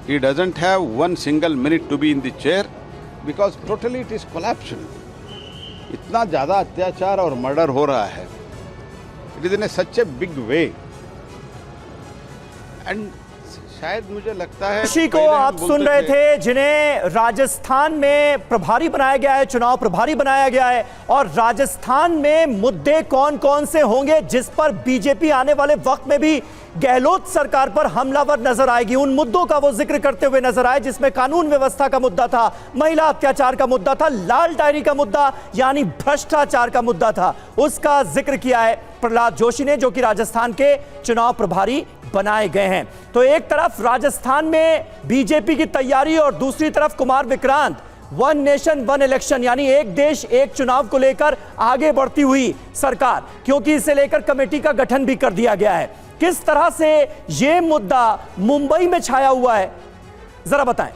he doesn't have one single minute to be in the chair because totally it is collapsed. इतना ज़्यादा अत्याचार और murder हो रहा है, it is in such a big way and शायद मुझे लगता है जोशी को आप सुन रहे थे, जिन्हें राजस्थान में प्रभारी बनाया गया है, चुनाव प्रभारी बनाया गया है। और राजस्थान में मुद्दे कौन कौन से होंगे जिस पर बीजेपी आने वाले वक्त में भी गहलोत सरकार पर हमलावर नजर आएगी, उन मुद्दों का वो जिक्र करते हुए नजर आए, जिसमें कानून व्यवस्था का मुद्दा था, महिला अत्याचार का मुद्दा था, लाल डायरी का मुद्दा यानी भ्रष्टाचार का मुद्दा था, उसका जिक्र किया है प्रहलाद जोशी ने, जो कि राजस्थान के चुनाव प्रभारी बनाए गए हैं। तो एक तरफ राजस्थान में बीजेपी की तैयारी और दूसरी तरफ Kumar Vikrant one nation one election यानी एक देश एक चुनाव को लेकर आगे बढ़ती हुई सरकार, क्योंकि इसे लेकर कमेटी का गठन भी कर दिया गया है। किस तरह से यह मुद्दा मुंबई में छाया हुआ है, जरा बताएं।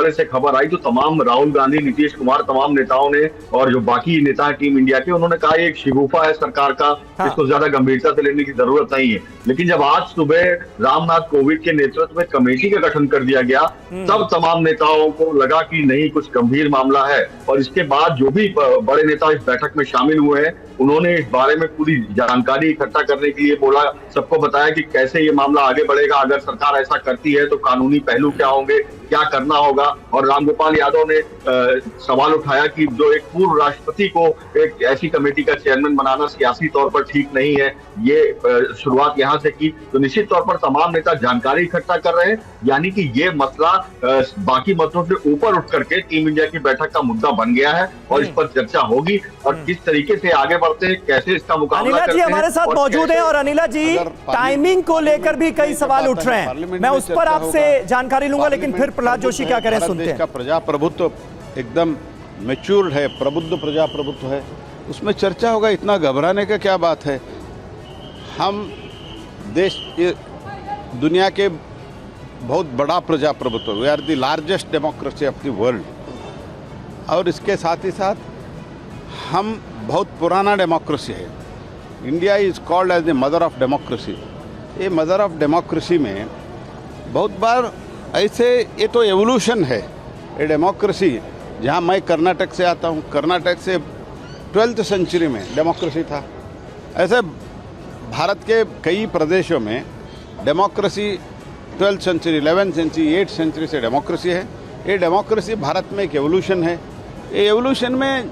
से खबर आई तो तमाम राहुल गांधी, नीतीश कुमार, तमाम नेताओं ने और जो बाकी नेता हैं टीम इंडिया के, उन्होंने कहा एक शिगुफा है सरकार का, इसको ज्यादा गंभीरता से लेने की जरूरत नहीं है। लेकिन जब आज सुबह रामनाथ कोविंद के नेतृत्व में कमेटी का गठन कर दिया गया, तब तमाम नेताओं को लगा कि नहीं, कुछ गंभीर मामला है। और इसके बाद जो भी बड़े नेता इस बैठक में शामिल हुए हैं, उन्होंने इस बारे में पूरी जानकारी इकट्ठा करने के लिए बोला, सबको बताया कि कैसे ये मामला आगे बढ़ेगा, अगर सरकार ऐसा करती है तो कानूनी पहलू क्या होंगे, क्या करना होगा। और रामगोपाल यादव ने सवाल उठाया कि जो एक पूर्व राष्ट्रपति को एक ऐसी कमेटी का चेयरमैन बनाना सियासी तौर पर ठीक नहीं है, ये शुरुआत यहां से की। तो निश्चित तौर पर तमाम नेता जानकारी इकट्ठा कर रहे हैं, यानी कि ये मसला बाकी मसलों से ऊपर उठ करके टीम इंडिया की बैठक का मुद्दा बन गया है और इस पर चर्चा होगी और किस तरीके से आगे बढ़ते हैं, कैसे इसका मुकाबला करते हैं। अनिला जी हमारे साथ मौजूद हैं और अनिला जी, टाइमिंग को लेकर भी कई सवाल उठ रहे हैं, मैं उस पर आपसे जानकारी लूंगा, लेकिन फिर प्रहलाद जोशी क्या करें सुनते हैं। का प्रजाप्रभुत्व एकदम मैच्योर्ड है, प्रबुद्ध प्रजाप्रभुत्व है, उसमें चर्चा होगा, इतना घबराने का क्या बात है। हम देश दुनिया के बहुत बड़ा प्रजाप्रभुत्व, we are the largest democracy of the world, और इसके साथ ही साथ हम बहुत पुराना डेमोक्रेसी है। India is called as the mother of democracy. ये मदर ऑफ डेमोक्रेसी में बहुत बार ऐसे, ये तो एवोल्यूशन है, ये डेमोक्रेसी। जहाँ मैं कर्नाटक से आता हूँ, कर्नाटक से 12th सेंचुरी में डेमोक्रेसी था। ऐसे भारत के कई प्रदेशों में democracy 12th century, 11th century, 8th century से डेमोक्रेसी है। ये डेमोक्रेसी भारत में एक एवोल्यूशन है। ये एवोल्यूशन में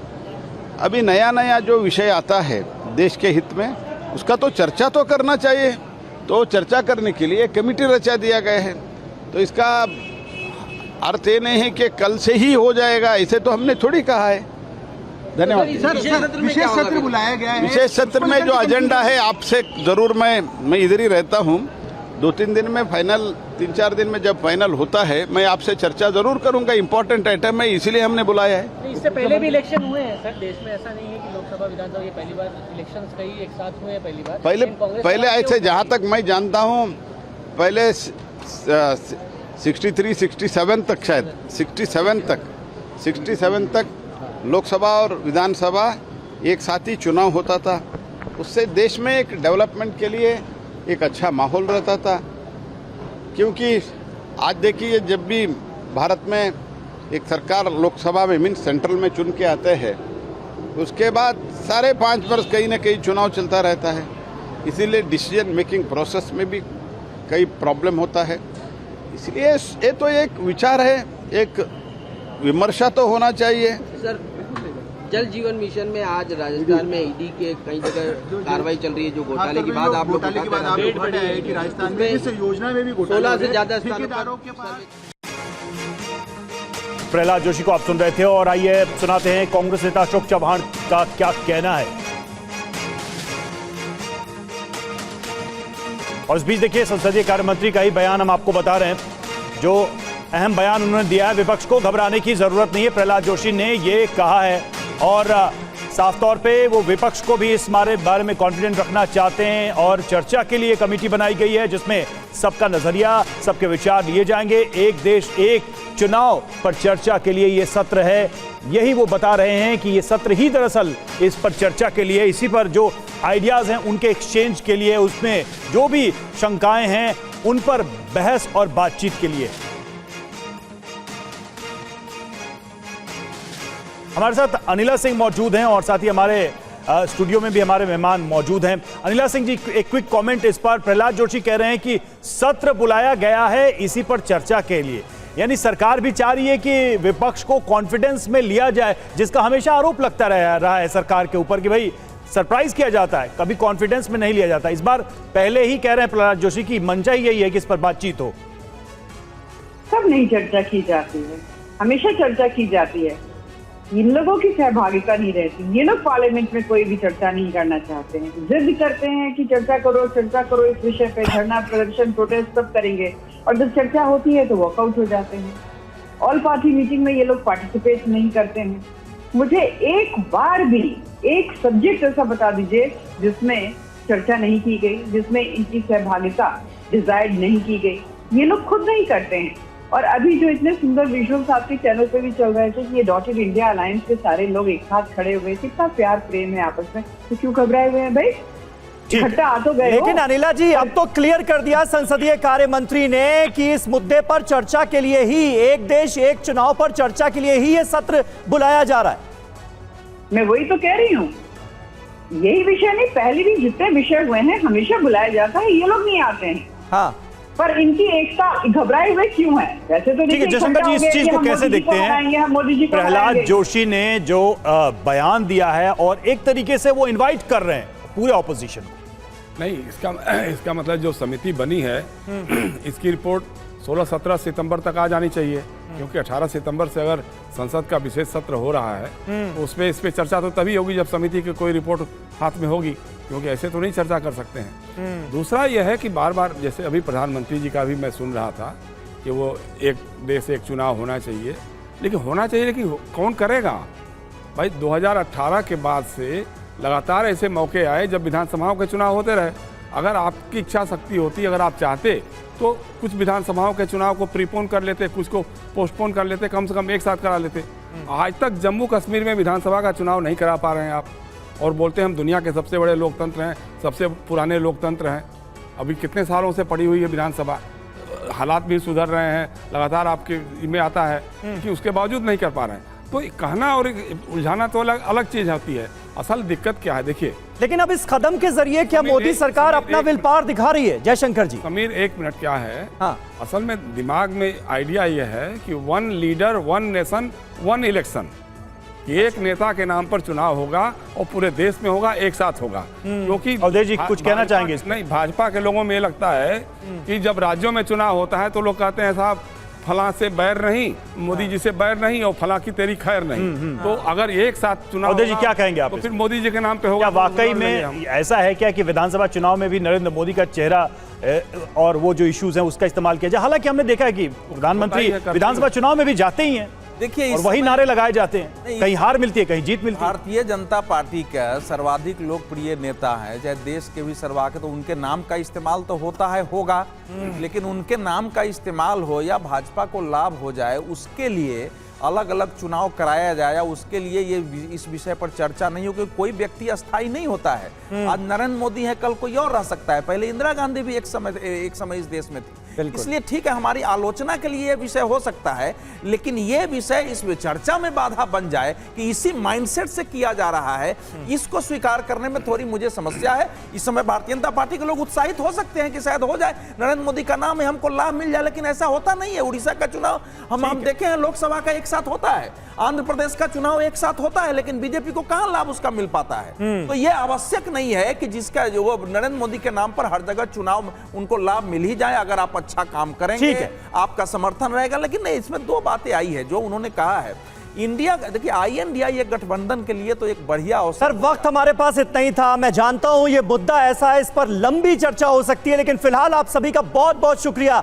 अभी नया नया जो विषय आता है देश के हित में, उसका तो चर्चा तो करना चाहिए। तो चर्चा करने के लिए कमेटी रचा दिया गया है। तो इसका अर्थ ये नहीं है कि कल से ही हो जाएगा, ऐसे तो हमने थोड़ी कहा है। धन्यवाद। विशेष सत्र बुलाया गया है। विशेष सत्र में जो एजेंडा है आपसे जरूर, मैं इधर ही रहता हूँ, 2-3 दिन में फाइनल, 3-4 दिन में जब फाइनल होता है मैं आपसे चर्चा जरूर करूंगा। इंपॉर्टेंट आइटम है, इसीलिए हमने बुलाया है। इससे पहले भी इलेक्शन हुए हैं सर देश में, ऐसा नहीं है कि लोकसभा विधानसभा ये पहली बार इलेक्शंस कई एक साथ हुए हैं, पहली बार। पहले ऐसे जहाँ तक मैं जानता हूँ, पहले 67 तक, शायद 67 तक लोकसभा और विधानसभा एक साथ ही चुनाव होता था। उससे देश में एक डेवलपमेंट के लिए एक अच्छा माहौल रहता था। क्योंकि आज देखिए, जब भी भारत में एक सरकार लोकसभा में मीन सेंट्रल में चुन के आते हैं, उसके बाद सारे 5 वर्ष कहीं ना कहीं चुनाव चलता रहता है। इसीलिए डिसीजन मेकिंग प्रोसेस में भी कई प्रॉब्लम होता है। इसलिए ये तो एक विचार है, एक विमर्शा तो होना चाहिए। सर, जल जीवन मिशन में आज राजस्थान में ईडी के कई जगह कार्रवाई चल रही है, जो घोटाले के बाद आप लोग है कि राजस्थान में इस योजना में भी 16 से ज्यादा प्रहलाद जोशी को आप सुन रहे थे और आइए सुनाते हैं कांग्रेस नेता अशोक चव्हाण का क्या कहना है। और इस बीच देखिए, संसदीय कार्य मंत्री का ही बयान हम आपको बता रहे हैं, जो अहम बयान उन्होंने दिया है। विपक्ष को घबराने की जरूरत नहीं है, प्रहलाद जोशी ने ये कहा है। और साफ तौर पे वो विपक्ष को भी इस बारे में कॉन्फिडेंट रखना चाहते हैं और चर्चा के लिए कमेटी बनाई गई है, जिसमें सबका नजरिया, सबके विचार लिए जाएंगे। एक देश एक चुनाव पर चर्चा के लिए ये सत्र है। यही वो बता रहे हैं कि ये सत्र ही दरअसल इस पर चर्चा के लिए, इसी पर जो आइडियाज हैं उनके एक्सचेंज के लिए, उसमें जो भी शंकाएं हैं उन पर बहस और बातचीत के लिए। हमारे साथ अनिला सिंह मौजूद हैं और साथ ही हमारे स्टूडियो में भी हमारे मेहमान मौजूद हैं। अनिला सिंह जी, एक क्विक कमेंट इस पर। प्रहलाद जोशी कह रहे हैं कि सत्र बुलाया गया है इसी पर चर्चा के लिए, यानी सरकार भी चाह रही है कि विपक्ष को कॉन्फिडेंस में लिया जाए, जिसका हमेशा आरोप लगता रहा है सरकार के ऊपर कि भाई सरप्राइज किया जाता है, कभी कॉन्फिडेंस में नहीं लिया जाता। इस बार पहले ही कह रहे हैं प्रहलाद जोशी की मंशा यही है कि इस पर बातचीत हो। सब नहीं चर्चा की जाती है, हमेशा चर्चा की जाती है, इन लोगों की सहभागिता नहीं रहती। ये लोग पार्लियामेंट में कोई भी चर्चा नहीं करना चाहते हैं, जिद करते हैं कि चर्चा करो इस विषय पे, धरना प्रदर्शन प्रोटेस्ट सब करेंगे, और जब चर्चा होती है तो वॉकआउट हो जाते हैं। ऑल पार्टी मीटिंग में ये लोग पार्टिसिपेट नहीं करते हैं। मुझे एक बार भी एक सब्जेक्ट ऐसा बता दीजिए जिसमें चर्चा नहीं की गई, जिसमें इनकी सहभागिता डिजायर्ड नहीं की गई। ये लोग खुद नहीं करते हैं। और अभी जो इतने सुंदर विजुअल्स आपके चैनल पे भी चल रहे थे कि ये डॉटेड इंडिया अलायंस के सारे लोग एक साथ खड़े हुए, कितना प्यार प्रेम है आपस में, तो क्यों घबराए हुए हैं भाई? इकट्ठा आ तो गए। लेकिन अनिला जी, अब तो क्लियर कर दिया संसदीय कार्य मंत्री ने कि इस मुद्दे पर चर्चा के लिए ही, एक देश एक चुनाव पर चर्चा के लिए ही ये सत्र बुलाया जा रहा है। मैं वही तो कह रही हूँ, यही विषय नहीं, पहले भी जितने विषय हुए हैं हमेशा बुलाया जाता है, ये लोग नहीं आते हैं। हाँ, पर इनकी एकता घबराए हुए क्यों है? वैसे तो ठीक है जयशंकर जी, इस चीज को कैसे देखते हैं? मोदी जी, प्रहलाद जोशी ने जो बयान दिया है और एक तरीके से वो इनवाइट कर रहे हैं पूरे ऑपोजिशन को। नहीं, इसका मतलब जो समिति बनी है इसकी रिपोर्ट 16-17 सितंबर तक आ जानी चाहिए, क्योंकि 18 सितंबर से अगर संसद का विशेष सत्र हो रहा है तो उसमें इस पे चर्चा तो तभी होगी जब समिति की कोई रिपोर्ट हाथ में होगी, क्योंकि ऐसे तो नहीं चर्चा कर सकते हैं। दूसरा यह है कि बार बार, जैसे अभी प्रधानमंत्री जी का भी मैं सुन रहा था कि वो एक देश एक चुनाव होना चाहिए, लेकिन कौन करेगा भाई? 2018 के बाद से लगातार ऐसे मौके आए जब विधानसभाओं के चुनाव होते रहे। अगर आपकी इच्छा शक्ति होती, अगर आप चाहते तो कुछ विधानसभाओं के चुनाव को प्रीपोन कर लेते, कुछ को पोस्टपोन कर लेते, कम से कम एक साथ करा लेते। आज तक जम्मू कश्मीर में विधानसभा का चुनाव नहीं करा पा रहे हैं आप, और बोलते हैं हम दुनिया के सबसे बड़े लोकतंत्र हैं, सबसे पुराने लोकतंत्र हैं। अभी कितने सालों से पड़ी हुई है विधानसभा, हालात भी सुधर रहे हैं, लगातार आपके में आता है कि उसके बावजूद नहीं कर पा रहे हैं। तो कहना और उलझाना तो अलग चीज होती है। असल दिक्कत क्या है देखिए, लेकिन अब इस कदम के जरिए क्या मोदी सरकार अपना विल पावर दिखा रही है? जयशंकर जी, समीर एक मिनट, क्या है? हाँ, असल में दिमाग में आइडिया ये है कि 1 लीडर 1 नेशन 1 इलेक्शन, एक नेता के नाम पर चुनाव होगा और पूरे देश में होगा, एक साथ होगा। क्योंकि अवधेश जी कुछ कहना चाहेंगे? नहीं, भाजपा के लोगों में ये लगता है कि जब राज्यों में चुनाव होता है तो लोग कहते हैं साहब फला से बैर नहीं, मोदी जी से बैर नहीं, और फला की तेरी खैर नहीं। तो अगर एक साथ चुनाव, अवधेश जी क्या कहेंगे आप? तो फिर मोदी जी के नाम पे होगा। क्या वाकई में ऐसा है क्या कि विधानसभा चुनाव में भी नरेंद्र मोदी का चेहरा और वो जो इश्यूज हैं उसका इस्तेमाल किया जाए? हालांकि हमने देखा है कि प्रधानमंत्री विधानसभा चुनाव में भी जाते ही हैं, देखिए, और वही नारे लगाए जाते हैं, कहीं हार मिलती है कहीं जीत मिलती है। भारतीय जनता पार्टी का सर्वाधिक लोकप्रिय नेता है, चाहे देश के भी सर्वाधिक, तो उनके नाम का इस्तेमाल तो होता है, होगा, लेकिन उनके नाम का इस्तेमाल हो या भाजपा को लाभ हो जाए, उसके लिए अलग अलग चुनाव कराया जाए, उसके लिए ये इस विषय पर चर्चा नहीं हो, क्योंकि कोई व्यक्ति अस्थायी नहीं होता है। आज नरेंद्र मोदी है, कल कोई और रह सकता है, पहले इंदिरा गांधी भी एक समय इस देश में थी। इसलिए ठीक है, हमारी आलोचना के लिए यह विषय हो सकता है, लेकिन यह विषय इस चर्चा में बाधा बन जाए कि इसी माइंडसेट से किया जा रहा है, इसको स्वीकार करने में थोड़ी मुझे समस्या है। इस समय भारतीय जनता पार्टी के लोग उत्साहित हो सकते हैं कि शायद हो जाए, नरेंद्र मोदी का नाम है, हमको लाभ मिल जाए, लेकिन ऐसा होता नहीं है। उड़ीसा का चुनाव हम देखे हैं, लोकसभा का एक साथ होता है, आंध्र प्रदेश का चुनाव एक साथ होता है, लेकिन बीजेपी को कहां लाभ उसका मिल पाता है। तो यह आवश्यक नहीं है कि जिसका जो नरेंद्र मोदी के नाम पर हर जगह चुनाव उनको लाभ मिल ही जाए। अगर आप अच्छा काम करेंगे, आपका समर्थन रहेगा। लेकिन नहीं, इसमें दो बातें आई है जो उन्होंने कहा है। इंडिया, देखिए INDI एक गठबंधन के लिए तो एक बढ़िया अवसर। सर, वक्त हमारे पास इतना ही था। मैं जानता हूं ये मुद्दा ऐसा है, इस पर लंबी चर्चा हो सकती है, लेकिन फिलहाल आप सभी का बहुत बहुत शुक्रिया।